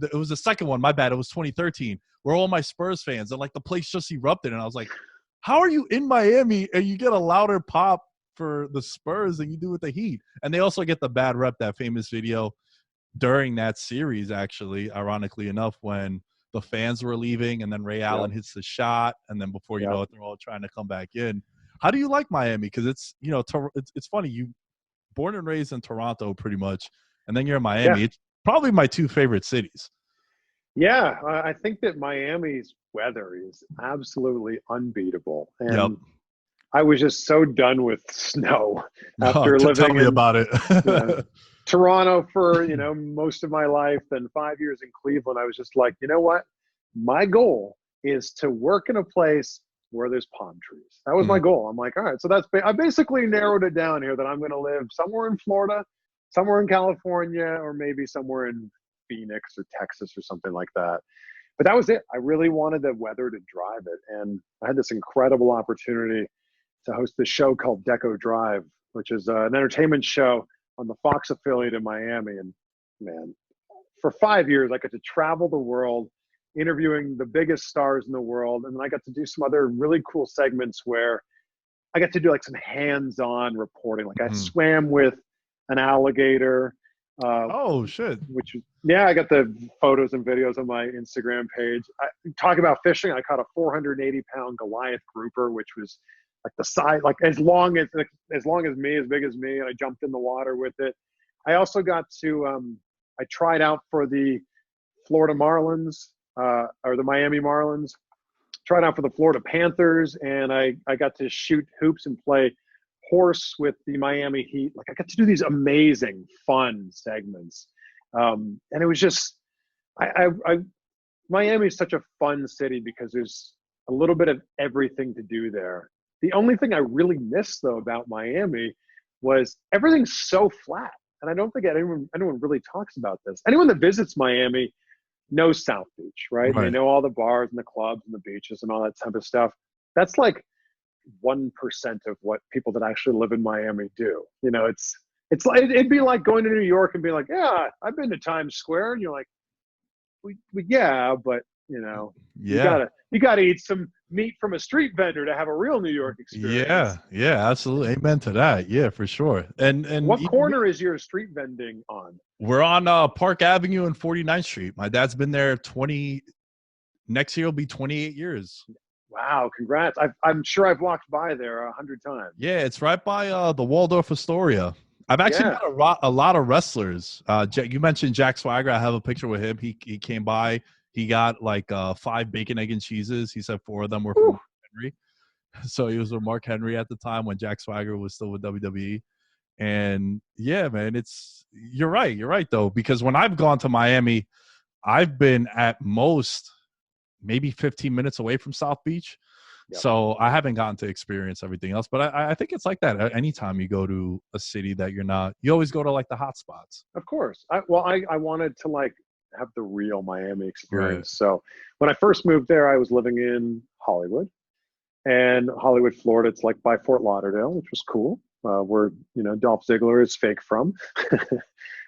it was the second one, my bad. It was 2013. Where are all my Spurs fans?" And like the place just erupted. And I was like, how are you in Miami and you get a louder pop for the Spurs than you do with the Heat? And they also get the bad rep, that famous video during that series, actually, ironically enough, when the fans were leaving and then Ray Allen hits the shot. And then before you know it, they're all trying to come back in. How do you like Miami? Because it's, you know, it's funny. You born and raised in Toronto pretty much, and then you're in Yeah. Miami. It's probably my two favorite cities. Yeah, I think that Miami's weather is absolutely unbeatable. Yep. And I was just so done with snow Oh, after tell living me in about it. Toronto for, most of my life, then 5 years in Cleveland. I was just like, you know what? My goal is to work in a place where there's palm trees. That was my Mm, goal. I'm like, all right, so I basically narrowed it down here that I'm going to live somewhere in Florida, somewhere in California, or maybe somewhere in Phoenix or Texas or something like that. But that was it. I really wanted the weather to drive it. And I had this incredible opportunity to host this show called Ecw Drive, which is an entertainment show on the Fox affiliate in Miami. And man, for 5 years, I got to travel the world interviewing the biggest stars in the world. And then I got to do some other really cool segments where I got to do like some hands-on reporting. Like I mm. swam with an alligator, Oh shit. which yeah, I got the photos and videos on my Instagram page. Talk about fishing. I caught a 480-pound Goliath grouper, which was like the size, like as long as me, as big as me, and I jumped in the water with it. I also got to I tried out for the Florida Marlins or the Miami Marlins. Tried out for the Florida Panthers, and I got to shoot hoops and play horse with the Miami Heat. Like I got to do these amazing, fun segments, and it was just Miami is such a fun city because there's a little bit of everything to do there. The only thing I really miss though about Miami was everything's so flat, and I don't think anyone really talks about this. Anyone that visits Miami knows South Beach, right? And they Right. know all the bars and the clubs and the beaches and all that type of stuff. That's like 1% of what people that actually live in Miami do. It's like it'd be like going to New York and being like, yeah, I've been to Times Square, and you're like, yeah, but you Yeah. gotta eat some meat from a street vendor to have a real New York Yeah. experience. Yeah. Absolutely. Amen to that. Yeah, for sure. And What even corner is your street vending on? we're on Park Avenue and 49th Street. My dad's been there 20. Next year will be 28 years. Wow, congrats! I'm sure I've walked by there 100 times. Yeah, it's right by the Waldorf Astoria. I've actually Yeah, met a lot of wrestlers. You mentioned Jack Swagger. I have a picture with him. He came by. He got like 5 bacon, egg, and cheeses. He said 4 of them were from whew, Mark Henry. So he was with Mark Henry at the time when Jack Swagger was still with WWE. And yeah, man, you're right. You're right though, because when I've gone to Miami, I've been at most maybe 15 minutes away from South Beach. yep, So I haven't gotten to experience everything else, but I think it's like that. Anytime you go to a city that you always go to like the hot spots. of course. I wanted to like have the real Miami Right. experience. So when I first moved there, I was living in Hollywood, and Hollywood, Florida. It's like by Fort Lauderdale, which was cool. Where Dolph Ziggler is fake from.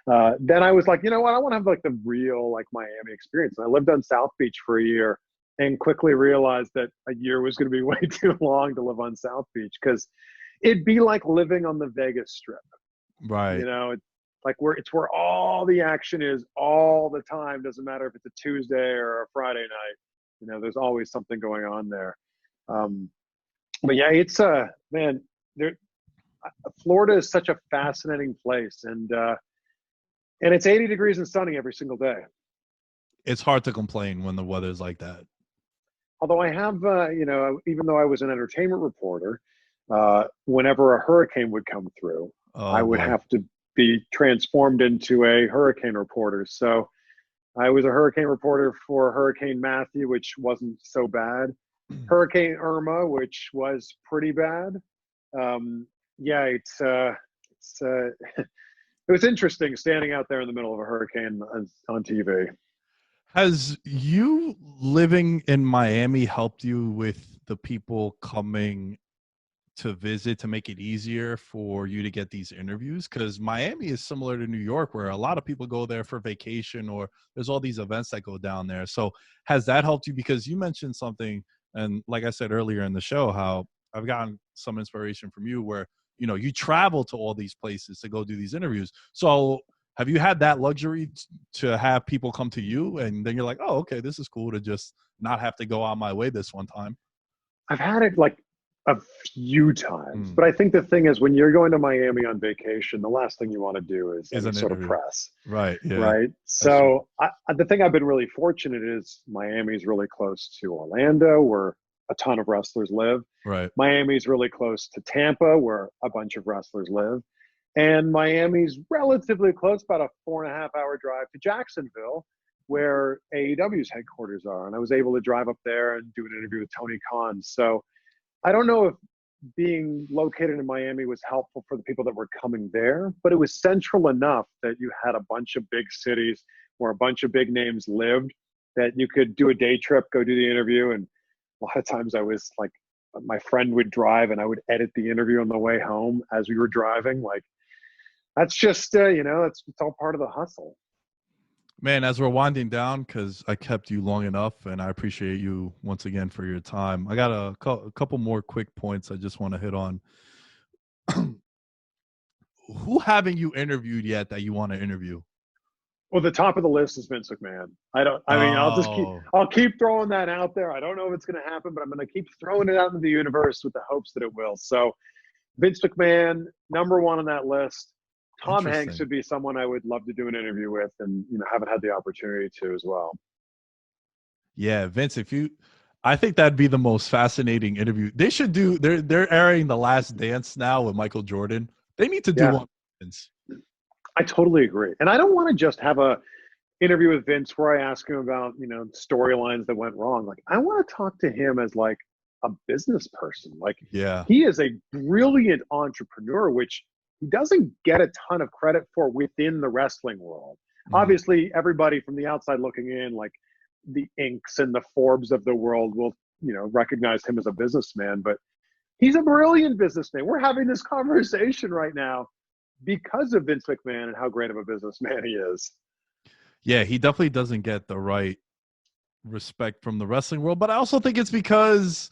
Then I was like, you know what? I want to have like the real like Miami experience. And I lived on South Beach for a year, and quickly realized that a year was going to be way too long to live on South Beach because it'd be like living on the Vegas Strip. Right. It's like it's where all the action is all the time. Doesn't matter if it's a Tuesday or a Friday night. There's always something going on there. Um, but yeah, it's man, there. Florida is such a fascinating place, and it's 80 degrees and sunny every single day. It's hard to complain when the weather's like that. Although I have, even though I was an entertainment reporter, whenever a hurricane would come through, I Oh would boy. have to be transformed into a hurricane reporter. So I was a hurricane reporter for Hurricane Matthew, which wasn't so bad. Hurricane Irma, which was pretty bad. Yeah, it was interesting standing out there in the middle of a hurricane on TV. Has you living in Miami helped you with the people coming to visit to make it easier for you to get these interviews? Because Miami is similar to New York, where a lot of people go there for vacation, or there's all these events that go down there. So has that helped you? Because you mentioned something, and like I said earlier in the show, how I've gotten some inspiration from you where, you travel to all these places to go do these interviews. So have you had that luxury to have people come to you and then you're like, oh, okay, this is cool to just not have to go on my way this one time? I've had it like A few times. Mm. But I think the thing is, when you're going to Miami on vacation, the last thing you want to do is Is any an sort of interview. press, Right. Yeah. right? That's true. So the thing I've been really fortunate is Miami's really close to Orlando, where a ton of wrestlers live. Right. Miami's really close to Tampa, where a bunch of wrestlers live. And Miami's relatively close, about a 4.5 hour drive to Jacksonville, where AEW's headquarters are. And I was able to drive up there and do an interview with Tony Khan. So I don't know if being located in Miami was helpful for the people that were coming there, but it was central enough that you had a bunch of big cities where a bunch of big names lived that you could do a day trip, go do the interview. And a lot of times I was like, my friend would drive and I would edit the interview on the way home as we were driving. Like, that's just, it's all part of the hustle. Man, as we're winding down, because I kept you long enough, and I appreciate you once again for your time. I got a couple more quick points I just want to hit on. Who haven't you interviewed yet that you want to interview? Well, the top of the list is Vince McMahon. Oh, I'll keep throwing that out there. I don't know if it's going to happen, but I'm going to keep throwing it out into the universe with the hopes that it will. So Vince McMahon, number one on that list. Tom Hanks interesting. would be someone I would love to do an interview with, and haven't had the opportunity to as well. Yeah, Vince, I think that'd be the most fascinating interview. They should do. They're airing The Last Dance now with Michael Jordan. They need to do Yeah, one. With Vince. I totally agree. And I don't want to just have a interview with Vince where I ask him about, storylines that went wrong. Like, I want to talk to him as like a business person. Like, Yeah. he is a brilliant entrepreneur, which he doesn't get a ton of credit for within the wrestling world. Mhm. Obviously, everybody from the outside looking in, like the Inks and the Forbes of the world, will, recognize him as a businessman, but he's a brilliant businessman. We're having this conversation right now because of Vince McMahon and how great of a businessman he is. Yeah, he definitely doesn't get the right respect from the wrestling world, but I also think it's because,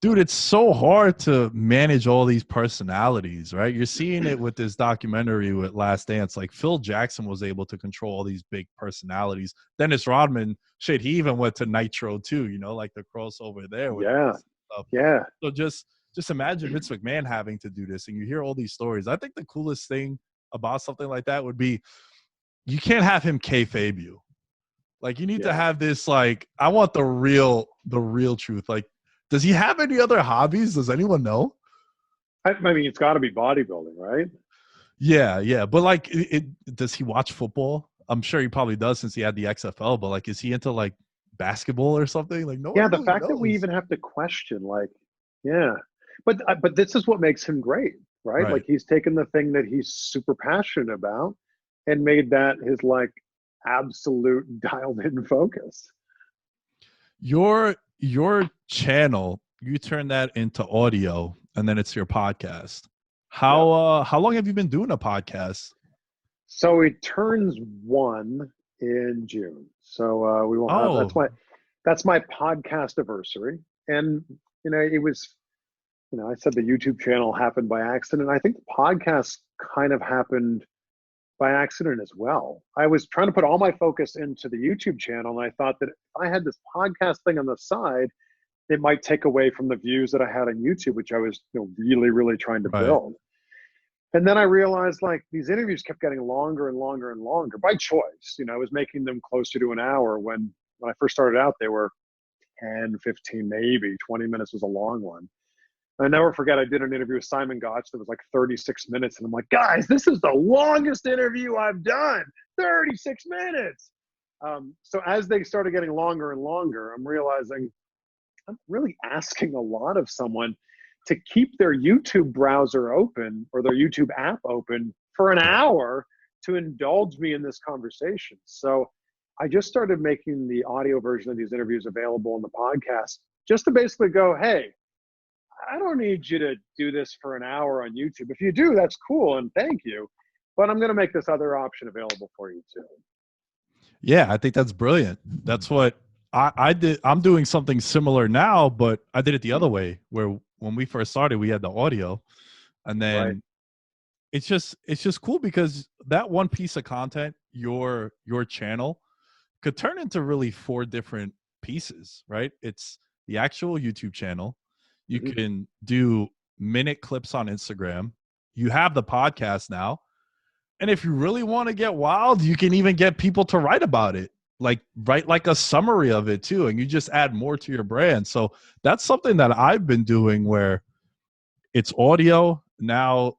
dude, it's so hard to manage all these personalities, right? You're seeing it with this documentary with Last Dance. Like, Phil Jackson was able to control all these big personalities. Dennis Rodman, shit, he even went to Nitro too, like the crossover there with Yeah, stuff. yeah, So just imagine Vince McMahon having to do this, and you hear all these stories. I think the coolest thing about something like that would be you can't have him kayfabe you. Like, you need to yeah. have this, like, I want the real truth. Like, does he have any other hobbies? Does anyone know? I mean, it's got to be bodybuilding, right? Yeah, yeah. But like, does he watch football? I'm sure he probably does since he had the XFL. But like, is he into like basketball or something? Like, no one Yeah, the really fact that we knows. even have to question, like, yeah, but this is what makes him great, right? Like, Right. he's taken the thing that he's super passionate about and made that his like absolute dialed in focus. Your channel, you turn that into audio, and then it's your podcast. Yeah. How long have you been doing a podcast? So it turns one in June. So we will have Oh, that's my podcast anniversary. And it was, I said the YouTube channel happened by accident. I think the podcast kind of happened by accident as well. I was trying to put all my focus into the YouTube channel, and I thought that if I had this podcast thing on the side, it might take away from the views that I had on YouTube, which I was, really, really trying to right. build. And then I realized, like, these interviews kept getting longer and longer and longer by choice. I was making them closer to an hour when I first started out, they were 10, 15, maybe 20 minutes was a long one. I never forget, I did an interview with Simon Gotch that was like 36 minutes. And I'm like, guys, this is the longest interview I've done, 36 minutes. So as they started getting longer and longer, I'm realizing I'm really asking a lot of someone to keep their YouTube browser open or their YouTube app open for an hour to indulge me in this conversation. So I just started making the audio version of these interviews available on the podcast just to basically go, hey, I don't need you to do this for an hour on YouTube. If you do, that's cool and thank you. But I'm going to make this other option available for you too. Yeah, I think that's brilliant. That's what I did. I'm doing something similar now, but I did it the other way, where when we first started, we had the audio, and Right. then it's just cool because that one piece of content, your channel, could turn into really four different pieces, right? It's the actual YouTube channel. You Mhm. can do minute clips on Instagram. You have the podcast now. And if you really want to get wild, you can even get people to write about it. Like write like a summary of it too. And you just add more to your brand. So that's something that I've been doing where it's audio now,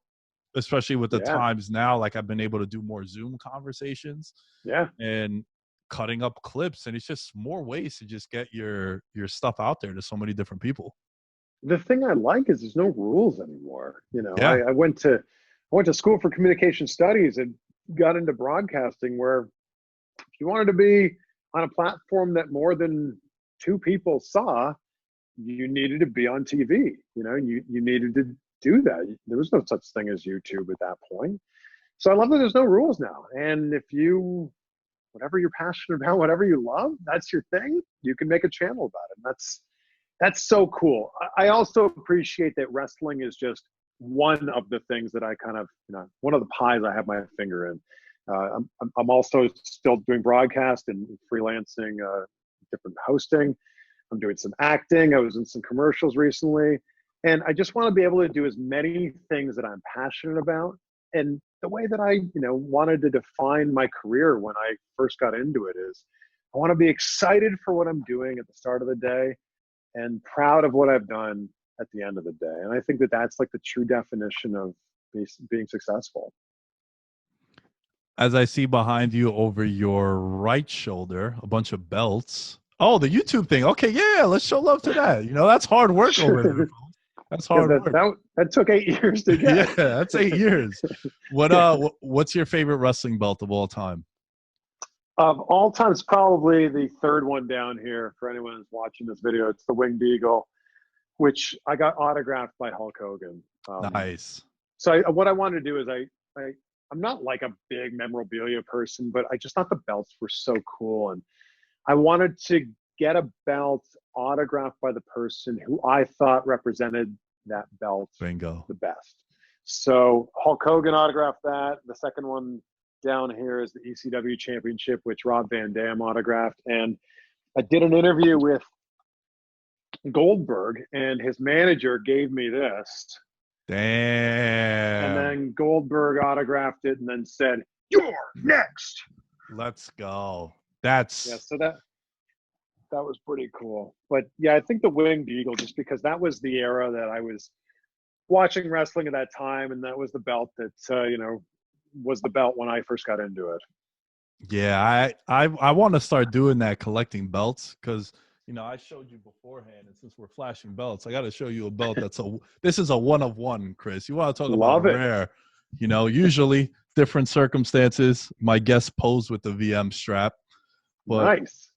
especially with the Yeah. times now, like I've been able to do more Zoom conversations Yeah. and cutting up clips, and it's just more ways to just get your stuff out there to so many different people. The thing I like is there's no rules anymore. Yeah. I went to school for communication studies and got into broadcasting where if you wanted to be on a platform that more than two people saw, you needed to be on TV. You needed to do that. There was no such thing as YouTube at that point. So I love that there's no rules now. And if you whatever you're passionate about, whatever you love, that's your thing, you can make a channel about it. And that's so cool. I also appreciate that wrestling is just one of the things that I kind of, one of the pies I have my finger in. I'm also still doing broadcast and freelancing, different hosting. I'm doing some acting. I was in some commercials recently. And I just want to be able to do as many things that I'm passionate about. And the way that I, wanted to define my career when I first got into it is I want to be excited for what I'm doing at the start of the day and proud of what I've done at the end of the day. And I think that that's like the true definition of being successful. As I see behind you over your right shoulder, a bunch of belts. Oh, the YouTube thing. Okay, yeah, let's show love to that. That's hard work over there, folks. That's Yeah, hard work. that took 8 years to Yeah, get. that's 8 years. Yeah. What's your favorite wrestling belt of all time? Of all time, it's probably the third one down here for anyone who's watching this video. It's the Winged Eagle, which I got autographed by Hulk Hogan. Nice. So what I wanted to do is I'm not like a big memorabilia person, but I just thought the belts were so cool. And I wanted to get a belt autographed by the person who I thought represented that belt Bingo. the best. So Hulk Hogan autographed that. The second one down here is the ECW Championship, which Rob Van Dam autographed. And I did an interview with Goldberg, and his manager gave me this. Damn. And then Goldberg autographed it and then said, "You're next." Let's go. That's yeah. So that was pretty cool. But yeah, I think the Winged Eagle, just because that was the era that I was watching wrestling at that time, and that was the belt that was the belt when I first got into it. Yeah, I want to start doing that, collecting belts, because I showed you beforehand, and since we're flashing belts, I got to show you a belt this is a one of one, Chris. You want to talk Love about it. rare? Usually different circumstances. My guest posed with the VM strap, but nice.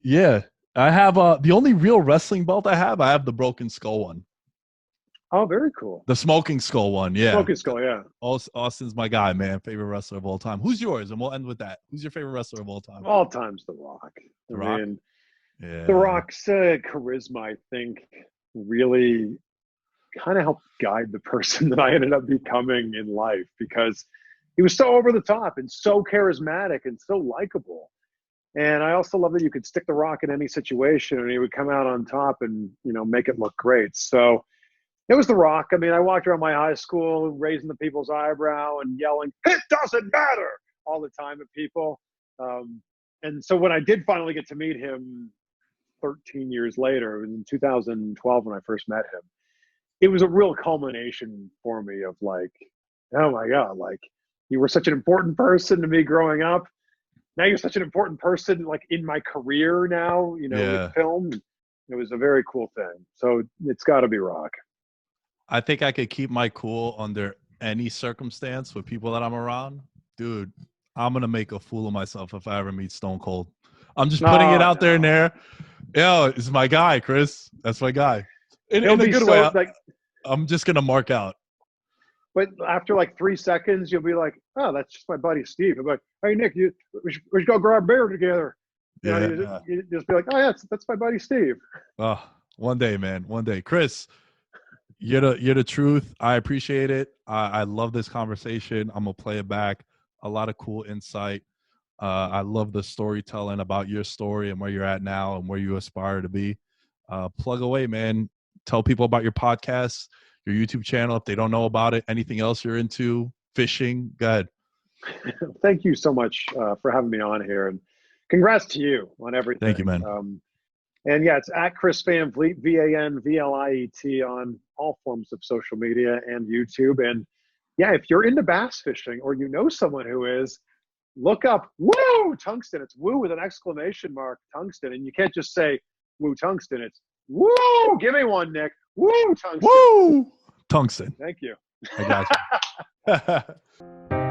Yeah, I have the only real wrestling belt I have the Broken Skull one. Oh, very cool. The Smoking Skull one, yeah. Smoking Skull, yeah. Austin's my guy, man. Favorite wrestler of all time. Who's yours? And we'll end with that. Who's your favorite wrestler of all time? All time's The Rock. The Rock? The Rock's charisma, I think, really kind of helped guide the person that I ended up becoming in life, because he was so over the top and so charismatic and so likable. And I also love that you could stick The Rock in any situation and he would come out on top and, make it look great. So it was The Rock. I mean, I walked around my high school raising the people's eyebrow and yelling, "It doesn't matter," all the time at people. And so when I did finally get to meet him 13 years later, it was in 2012 when I first met him, it was a real culmination for me of like, oh my God, like you were such an important person to me growing up. Now you're such an important person like in my career now, with film. It was a very cool thing. So it's got to be Rock. I think I could keep my cool under any circumstance with people that I'm around. Dude, I'm going to make a fool of myself if I ever meet Stone Cold. I'm just putting it out there in there. Yo, it's my guy, Chris. That's my guy. In a good way. I'm just going to mark out. But after like 3 seconds, you'll be like, "Oh, that's just my buddy Steve." I'm like, "Hey, Nick, we should go grab beer together." You just be like, "Oh, yeah, that's my buddy Steve." Oh, one day, man. One day. Chris, you're the truth. I appreciate it. I love this conversation. I'm going to play it back. A lot of cool insight. I love the storytelling about your story and where you're at now and where you aspire to be. Plug away, man. tell people about your podcast, your YouTube channel if they don't know about it. Anything else you're into? Fishing? Go ahead. Thank you so much for having me on here, and congrats to you on everything. Thank you, man. And yeah, it's at Chris Van Vliet, VanVliet, on all forms of social media and YouTube. And yeah, if you're into bass fishing or you know someone who is, look up Woo Tungsten. It's Woo with an exclamation mark, Tungsten. And you can't just say Woo Tungsten. It's Woo. Give me one, Nick. Woo Tungsten. Woo Tungsten. Thank you. I got you.